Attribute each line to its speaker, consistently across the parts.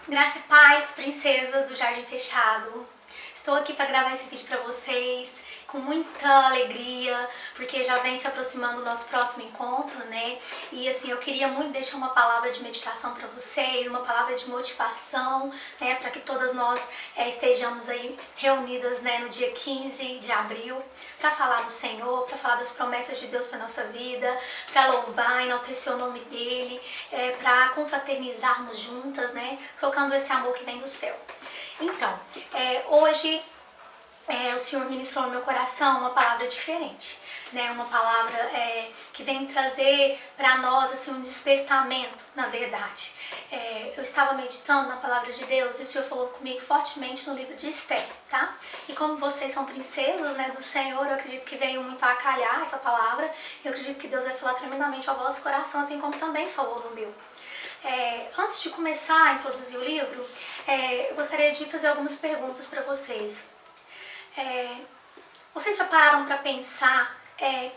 Speaker 1: Graça e paz, princesa do Jardim Fechado. Estou aqui para gravar esse vídeo para vocês com muita alegria, porque já vem se aproximando o nosso próximo encontro, né? E assim, eu queria muito deixar uma palavra de meditação para vocês, uma palavra de motivação, né? Para que todas nós estejamos aí reunidas, né, no dia 15 de abril, para falar do Senhor, para falar das promessas de Deus para nossa vida, para louvar, enaltecer o nome dEle, para confraternizarmos juntas, né? Colocando esse amor que vem do céu. Então, hoje o Senhor ministrou no meu coração uma palavra diferente, né? Uma palavra que vem trazer para nós assim, um despertamento, na verdade. Eu estava meditando na palavra de Deus e o Senhor falou comigo fortemente no livro de Esther, tá? E como vocês são princesas, né, do Senhor, eu acredito que veio muito a calhar essa palavra. Eu acredito que Deus vai falar tremendamente ao vosso coração, assim como também falou no meu. Antes de começar a introduzir o livro, eu gostaria de fazer algumas perguntas para vocês. Vocês já pararam para pensar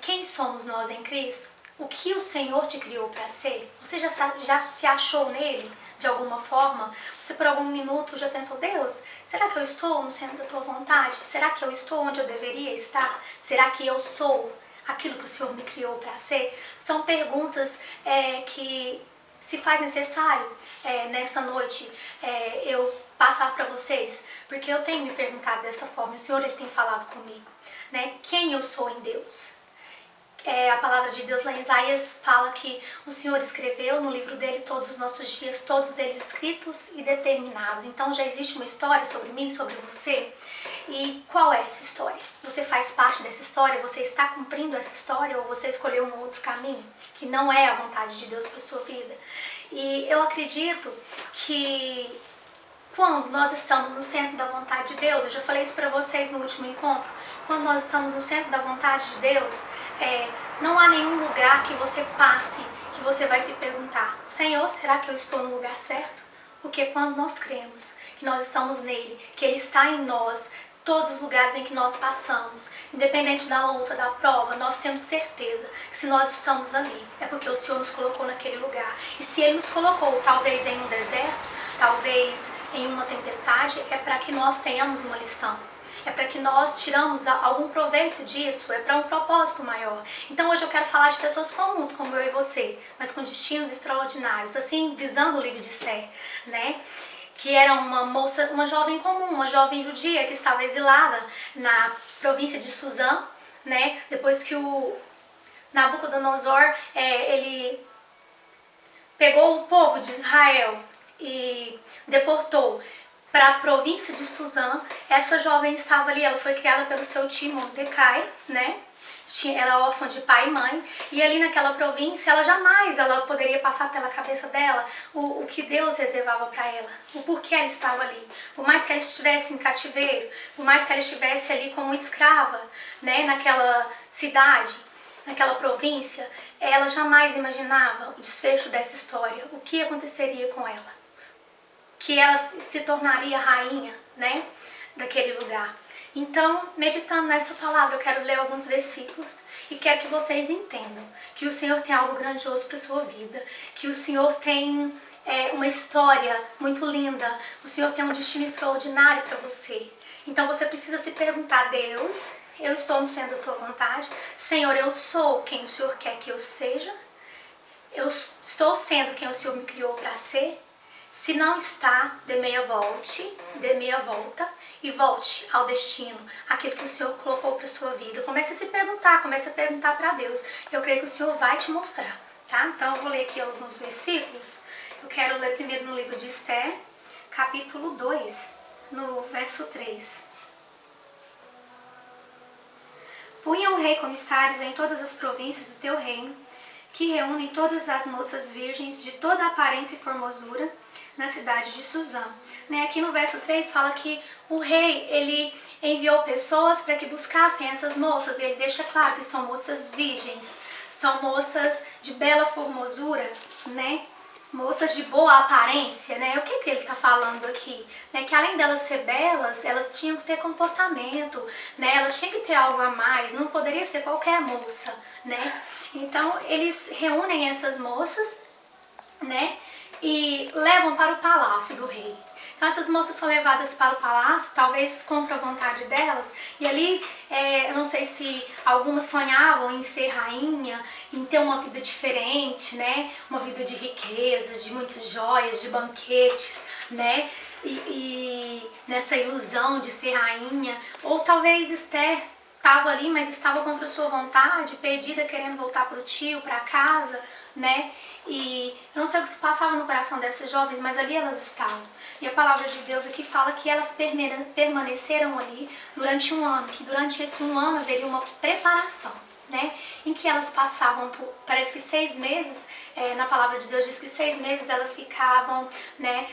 Speaker 1: quem somos nós em Cristo? O que o Senhor te criou para ser? Você já se achou nele de alguma forma? Você por algum minuto já pensou, Deus, será que eu estou no centro da tua vontade? Será que eu estou onde eu deveria estar? Será que eu sou aquilo que o Senhor me criou para ser? São perguntas que se faz necessário nessa noite eu passar para vocês, porque eu tenho me perguntado dessa forma, o Senhor ele tem falado comigo, né? Quem eu sou em Deus? A palavra de Deus lá em Isaías fala que o Senhor escreveu no livro dele todos os nossos dias, todos eles escritos e determinados. Então já existe uma história sobre mim, sobre você. E qual é essa história? Você faz parte dessa história? Você está cumprindo essa história ou você escolheu um outro caminho que não é a vontade de Deus para sua vida? E eu acredito que quando nós estamos no centro da vontade de Deus, eu já falei isso para vocês no último encontro, quando nós estamos no centro da vontade de Deus, não há nenhum lugar que você passe que você vai se perguntar, Senhor, será que eu estou no lugar certo? Porque quando nós cremos que nós estamos nele, que ele está em nós, todos os lugares em que nós passamos, independente da luta, da prova, nós temos certeza que se nós estamos ali, é porque o Senhor nos colocou naquele lugar. E se ele nos colocou, talvez em um deserto, talvez em uma tempestade, é para que nós tenhamos uma lição. É para que nós tiramos algum proveito disso, é para um propósito maior. Então hoje eu quero falar de pessoas comuns, como eu e você, mas com destinos extraordinários, assim, visando o livro de Esther, né? Que era uma moça, uma jovem comum, uma jovem judia que estava exilada na província de Suzã, né? Depois que o Nabucodonosor, ele pegou o povo de Israel e deportou para a província de Suzã. Essa jovem estava ali, ela foi criada pelo seu tio Mordecai, né? Ela era órfã de pai e mãe, e ali naquela província ela poderia passar pela cabeça dela o que Deus reservava para ela, o porquê ela estava ali. Por mais que ela estivesse em cativeiro, por mais que ela estivesse ali como escrava, né, naquela cidade, naquela província, ela jamais imaginava o desfecho dessa história, o que aconteceria com ela, que ela se tornaria rainha, né, daquele lugar. Então, meditando nessa palavra, eu quero ler alguns versículos e quero que vocês entendam que o Senhor tem algo grandioso para a sua vida, que o Senhor tem uma história muito linda, o Senhor tem um destino extraordinário para você. Então você precisa se perguntar, Deus, eu estou no centro da tua vontade? Senhor, eu sou quem o Senhor quer que eu seja? Eu estou sendo quem o Senhor me criou para ser? Se não está, dê meia volta e volte ao destino, aquilo que o Senhor colocou para a sua vida. Comece a se perguntar, comece a perguntar para Deus. Eu creio que o Senhor vai te mostrar, tá? Então eu vou ler aqui alguns versículos. Eu quero ler primeiro no livro de Esther, capítulo 2, no verso 3. Punha o rei comissários em todas as províncias do teu reino, que reúnem todas as moças virgens de toda a aparência e formosura, na cidade de Suzã. Aqui no verso 3 fala que o rei, ele enviou pessoas para que buscassem essas moças, e ele deixa claro que são moças virgens, são moças de bela formosura, né? Moças de boa aparência, né? O que ele está falando aqui? Que além delas ser belas, elas tinham que ter comportamento, né? Elas tinham que ter algo a mais, não poderia ser qualquer moça, né? Então, eles reúnem essas moças, né? e levam para o palácio do rei. Então essas moças são levadas para o palácio, talvez contra a vontade delas, e ali, eu não sei se algumas sonhavam em ser rainha, em ter uma vida diferente, né? Uma vida de riquezas, de muitas joias, de banquetes, né? E nessa ilusão de ser rainha, ou talvez Esther estava ali, mas estava contra a sua vontade, perdida, querendo voltar para o tio, para casa, né? E eu não sei o que se passava no coração dessas jovens, mas ali elas estavam. E a palavra de Deus aqui fala que elas permaneceram ali durante um ano, que durante esse um ano haveria uma preparação, né? Em que elas passavam por, parece que 6 meses, na palavra de Deus diz que 6 meses elas ficavam, né,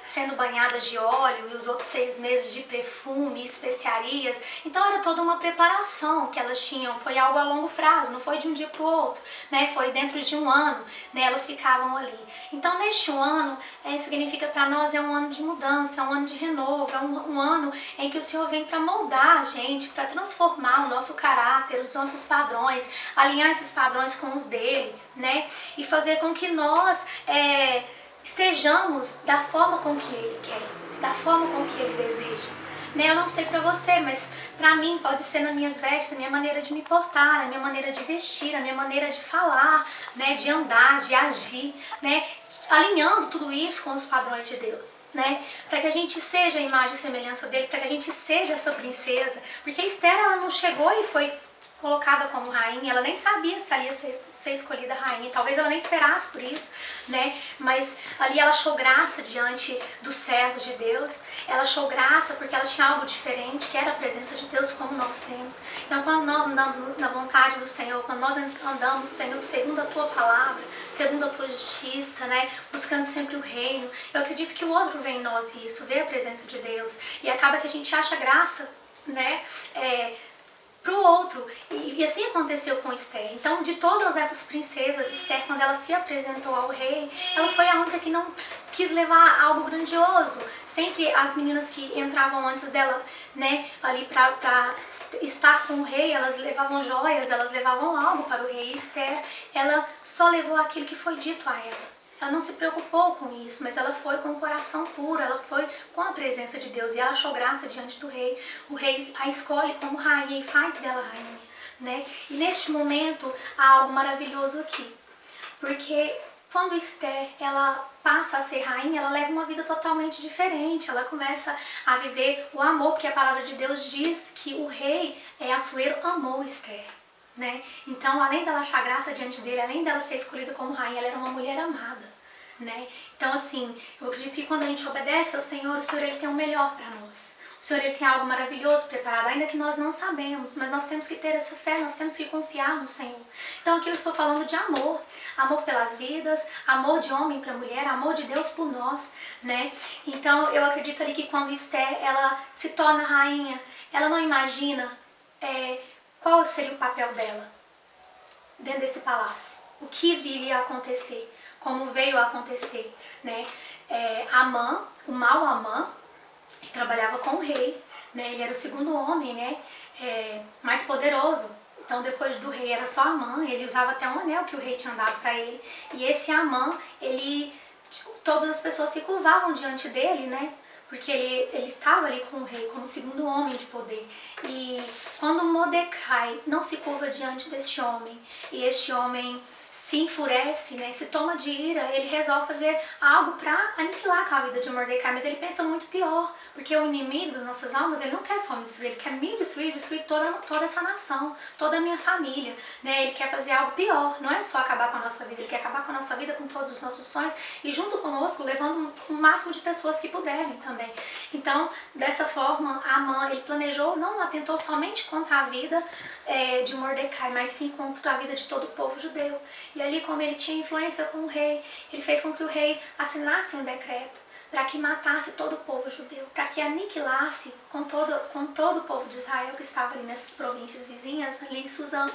Speaker 1: sendo banhadas de óleo, e os outros 6 meses de perfume, especiarias. Então era toda uma preparação que elas tinham, foi algo a longo prazo, não foi de um dia para o outro, né? Foi dentro de um ano, né? Elas ficavam ali. Então neste um ano, significa para nós é um ano de mudança, é um ano de renovo, é um ano em que o Senhor vem para moldar a gente, para transformar o nosso caráter, os nossos padrões, alinhar esses padrões com os dele, né? E fazer com que nós estejamos da forma com que ele quer, da forma com que ele deseja. Né? Eu não sei pra você, mas pra mim pode ser nas minhas vestes, a minha maneira de me portar, a minha maneira de vestir, a minha maneira de falar, né? De andar, de agir, né? Alinhando tudo isso com os padrões de Deus, né? Para que a gente seja a imagem e semelhança dele, para que a gente seja essa princesa, porque Esther, ela não chegou e foi colocada como rainha, ela nem sabia se ela ia ser escolhida rainha, talvez ela nem esperasse por isso, né? Mas ali ela achou graça diante dos servos de Deus, ela achou graça porque ela tinha algo diferente, que era a presença de Deus como nós temos. Então quando nós andamos na vontade do Senhor, quando nós andamos, Senhor, segundo a Tua palavra, segundo a Tua justiça, né? Buscando sempre o reino, eu acredito que o outro vê em nós isso, vê a presença de Deus, e acaba que a gente acha graça, né? Pro outro, e assim aconteceu com Esther. Então, de todas essas princesas, Esther, quando ela se apresentou ao rei, ela foi a única que não quis levar algo grandioso. Sempre as meninas que entravam antes dela, né, ali pra estar com o rei, elas levavam joias, elas levavam algo para o rei. Esther, ela só levou aquilo que foi dito a ela. Ela não se preocupou com isso, mas ela foi com o coração puro, ela foi com a presença de Deus e ela achou graça diante do rei. O rei a escolhe como rainha e faz dela rainha, né? E neste momento há algo maravilhoso aqui, porque quando Esther, ela passa a ser rainha, ela leva uma vida totalmente diferente, ela começa a viver o amor, porque a palavra de Deus diz que o rei Assuero amou Esther. Né? Então, além dela achar graça diante dele, além dela ser escolhida como rainha, ela era uma mulher amada, né? Então, assim, eu acredito que quando a gente obedece ao Senhor, o Senhor ele tem o melhor para nós. O Senhor ele tem algo maravilhoso preparado, ainda que nós não sabemos, mas nós temos que ter essa fé, nós temos que confiar no Senhor. Então, aqui eu estou falando de amor, amor pelas vidas, amor de homem para mulher, amor de Deus por nós, né? Então, eu acredito ali que quando Esther, ela se torna rainha, ela não imagina qual seria o papel dela dentro desse palácio? O que viria a acontecer? Como veio a acontecer? Né? Amã, o mau Amã, que trabalhava com o rei, né? Ele era o segundo homem, né? Mais poderoso. Então depois do rei era só Amã, ele usava até um anel que o rei tinha dado para ele. E esse Amã, todas as pessoas se curvavam diante dele, né? Porque ele estava ali com o rei como segundo homem de poder. E quando Mordecai não se curva diante deste homem, e este homem se enfurece, né, se toma de ira, ele resolve fazer algo para aniquilar a vida de Mordecai, mas ele pensa muito pior, porque o inimigo das nossas almas, ele não quer só me destruir, ele quer me destruir, destruir toda essa nação, toda a minha família, né, ele quer fazer algo pior, não é só acabar com a nossa vida, ele quer acabar com a nossa vida, com todos os nossos sonhos, e junto conosco, levando o máximo de pessoas que puderem também. Então, dessa forma, Amã, ele planejou, não atentou somente contra a vida de Mordecai, mas sim contra a vida de todo o povo judeu. E ali, como ele tinha influência com o rei, ele fez com que o rei assinasse um decreto para que matasse todo o povo judeu, para que aniquilasse com todo o povo de Israel que estava ali nessas províncias vizinhas, ali em Suzã.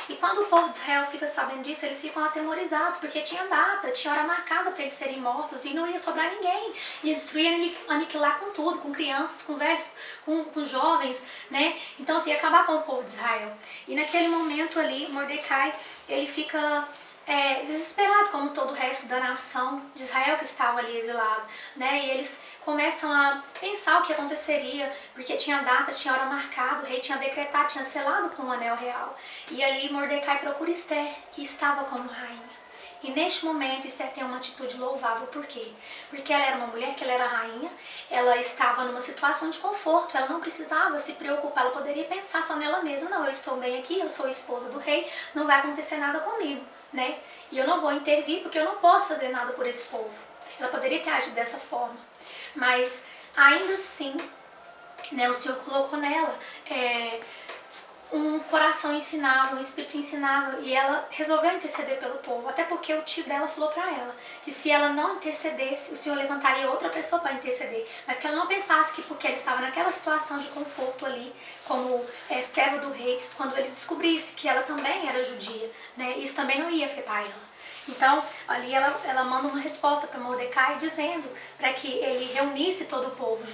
Speaker 1: E quando o povo de Israel fica sabendo disso, eles ficam atemorizados, porque tinha data, tinha hora marcada para eles serem mortos e não ia sobrar ninguém. Ia destruir, aniquilar com tudo, com crianças, com velhos, com jovens, né? Então, assim, ia acabar com o povo de Israel. E naquele momento ali, Mordecai, ele fica desesperado, como todo o resto da nação de Israel que estava ali exilado, né? E eles começam a pensar o que aconteceria, porque tinha data, tinha hora marcada, o rei tinha decretado, tinha selado com o anel real. E ali Mordecai procura Esther, que estava como rainha. E neste momento Esther tem uma atitude louvável, por quê? Porque ela era uma mulher, que ela era rainha, ela estava numa situação de conforto, ela não precisava se preocupar, ela poderia pensar só nela mesma, não, eu estou bem aqui, eu sou esposa do rei, não vai acontecer nada comigo, né? E eu não vou intervir porque eu não posso fazer nada por esse povo. Ela poderia ter agido dessa forma, mas ainda assim, né, o Senhor colocou nela um coração ensinável, um espírito ensinável, e ela resolveu interceder pelo povo, até porque o tio dela falou para ela que se ela não intercedesse, o Senhor levantaria outra pessoa para interceder, mas que ela não pensasse que porque ela estava naquela situação de conforto ali, como serva do rei, quando ele descobrisse que ela também era judia, né, isso também não ia afetar ela. Então, ali ela manda uma resposta para Mordecai dizendo para que ele reunisse todo o povo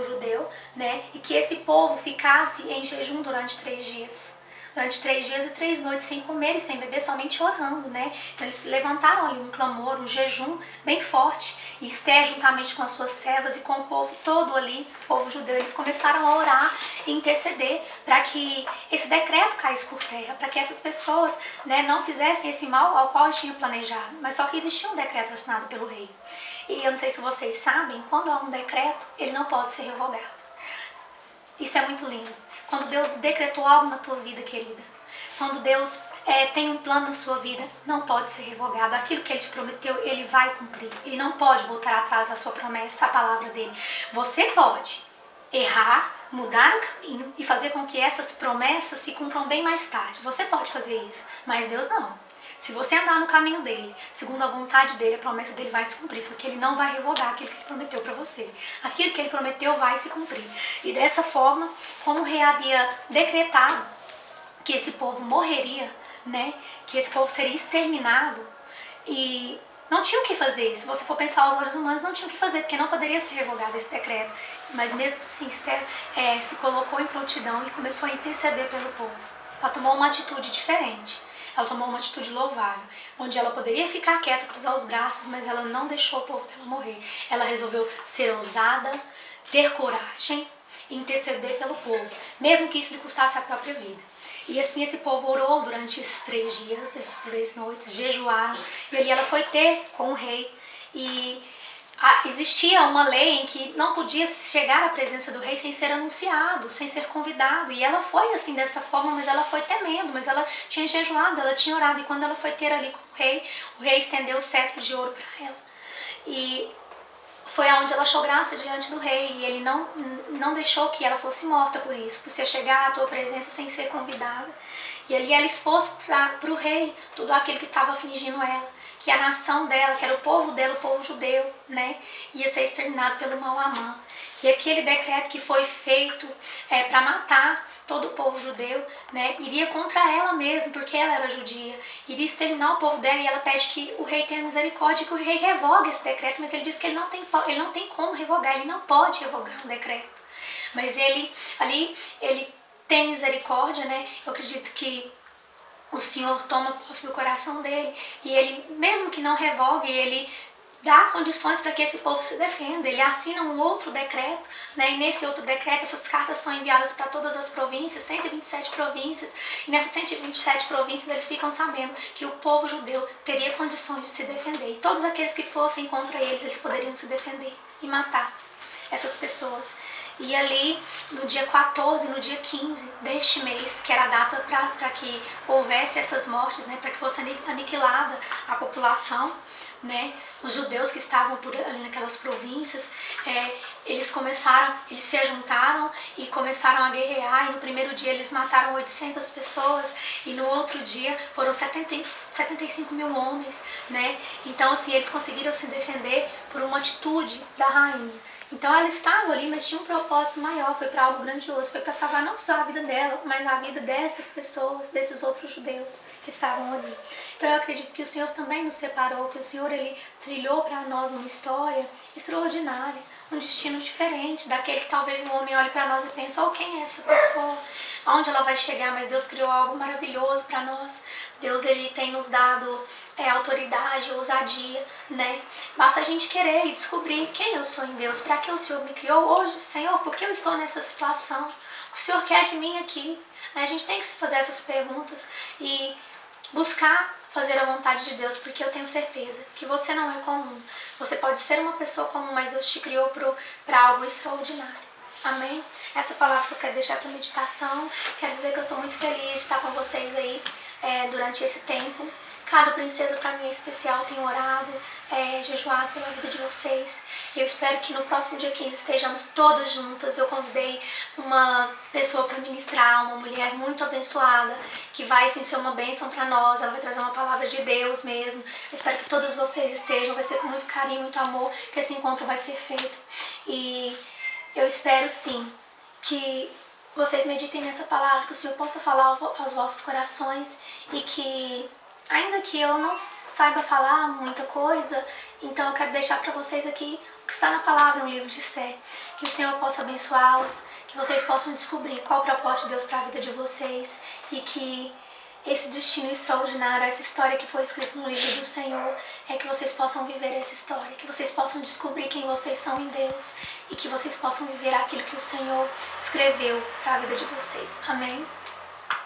Speaker 1: judeu, né? E que esse povo ficasse em jejum durante 3 dias. Durante 3 dias e 3 noites, sem comer e sem beber, somente orando, né? Então, eles levantaram ali um clamor, um jejum bem forte. E Esther, juntamente com as suas servas e com o povo todo ali, o povo judeu, eles começaram a orar e interceder para que esse decreto caísse por terra, para que essas pessoas, né, não fizessem esse mal ao qual eles tinham planejado. Mas só que existia um decreto assinado pelo rei. E eu não sei se vocês sabem, quando há um decreto, ele não pode ser revogado. Isso é muito lindo. Quando Deus decretou algo na tua vida, querida, quando Deus tem um plano na sua vida, não pode ser revogado. Aquilo que Ele te prometeu, Ele vai cumprir. Ele não pode voltar atrás da sua promessa, a palavra dele. Você pode errar, mudar o caminho e fazer com que essas promessas se cumpram bem mais tarde. Você pode fazer isso, mas Deus não. Se você andar no caminho dele, segundo a vontade dele, a promessa dele vai se cumprir, porque ele não vai revogar aquilo que ele prometeu para você. Aquilo que ele prometeu vai se cumprir. E dessa forma, como o rei havia decretado que esse povo morreria, né? Que esse povo seria exterminado, e não tinha o que fazer. Se você for pensar, os olhos humanos não tinham o que fazer, porque não poderia ser revogado esse decreto. Mas mesmo assim, Esther se colocou em prontidão e começou a interceder pelo povo. Ela tomou uma atitude diferente. Ela tomou uma atitude louvável, onde ela poderia ficar quieta, cruzar os braços, mas ela não deixou o povo dela morrer. Ela resolveu ser ousada, ter coragem e interceder pelo povo, mesmo que isso lhe custasse a própria vida. E assim esse povo orou durante esses 3 dias, essas 3 noites, jejuaram, e ali ela foi ter com o rei. E existia uma lei em que não podia chegar à presença do rei sem ser anunciado, sem ser convidado. E ela foi assim dessa forma, mas ela foi temendo, mas ela tinha jejuado, ela tinha orado. E quando ela foi ter ali com o rei estendeu o cetro de ouro para ela. E foi aonde ela achou graça diante do rei, e ele não deixou que ela fosse morta por isso, por você chegar à tua presença sem ser convidada. E ali ela expôs para o rei tudo aquilo que estava afligindo ela, que a nação dela, que era o povo dela, o povo judeu, né, ia ser exterminado pelo mau Amã. Que aquele decreto que foi feito para matar todo o povo judeu, né, iria contra ela mesmo, porque ela era judia, iria exterminar o povo dela, e ela pede que o rei tenha misericórdia, que o rei revogue esse decreto, mas ele diz que ele não tem como revogar, ele não pode revogar um decreto. Mas ele tem misericórdia, né? Eu acredito que o Senhor toma posse do coração dele, e ele, mesmo que não revogue, ele dá condições para que esse povo se defenda. Ele assina um outro decreto, né? E nesse outro decreto essas cartas são enviadas para todas as províncias, 127 províncias, e nessas 127 províncias eles ficam sabendo que o povo judeu teria condições de se defender, e todos aqueles que fossem contra eles poderiam se defender e matar essas pessoas. E ali, no dia 14, no dia 15 deste mês, que era a data para que houvesse essas mortes, né, para que fosse aniquilada a população, né, os judeus que estavam ali naquelas províncias, eles se ajuntaram e começaram a guerrear, e no primeiro dia eles mataram 800 pessoas, e no outro dia foram 75 mil homens, né, então assim, eles conseguiram se defender por uma atitude da rainha. Então ela estava ali, mas tinha um propósito maior, foi para algo grandioso, foi para salvar não só a vida dela, mas a vida dessas pessoas, desses outros judeus que estavam ali. Então eu acredito que o Senhor também nos separou, que o Senhor ele trilhou para nós uma história extraordinária, um destino diferente daquele que talvez um homem olhe para nós e pense, oh, quem é essa pessoa? Aonde ela vai chegar? Mas Deus criou algo maravilhoso para nós. Deus, ele tem nos dado autoridade, ousadia, né? Basta a gente querer e descobrir quem eu sou em Deus, para que o Senhor me criou hoje, Senhor, por que eu estou nessa situação? O Senhor quer de mim aqui, né? A gente tem que se fazer essas perguntas e buscar fazer a vontade de Deus, porque eu tenho certeza que você não é comum. Você pode ser uma pessoa comum, mas Deus te criou para algo extraordinário. Amém? Essa palavra que eu quero deixar para meditação, quero dizer que eu estou muito feliz de estar com vocês aí durante esse tempo. Cada princesa para mim é especial, tenho orado, jejuado pela vida de vocês. Eu espero que no próximo dia 15 estejamos todas juntas. Eu convidei uma pessoa para ministrar, uma mulher muito abençoada, que vai sim ser uma bênção para nós. Ela vai trazer uma palavra de Deus mesmo. Eu espero que todas vocês estejam, vai ser com muito carinho, muito amor que esse encontro vai ser feito. E eu espero sim que vocês meditem nessa palavra, que o Senhor possa falar aos vossos corações e que, ainda que eu não saiba falar muita coisa, então eu quero deixar para vocês aqui o que está na palavra, no livro de Esther. Que o Senhor possa abençoá-las, que vocês possam descobrir qual é o propósito de Deus para a vida de vocês e que esse destino extraordinário, essa história que foi escrita no livro do Senhor, que vocês possam viver essa história, que vocês possam descobrir quem vocês são em Deus e que vocês possam viver aquilo que o Senhor escreveu para a vida de vocês. Amém?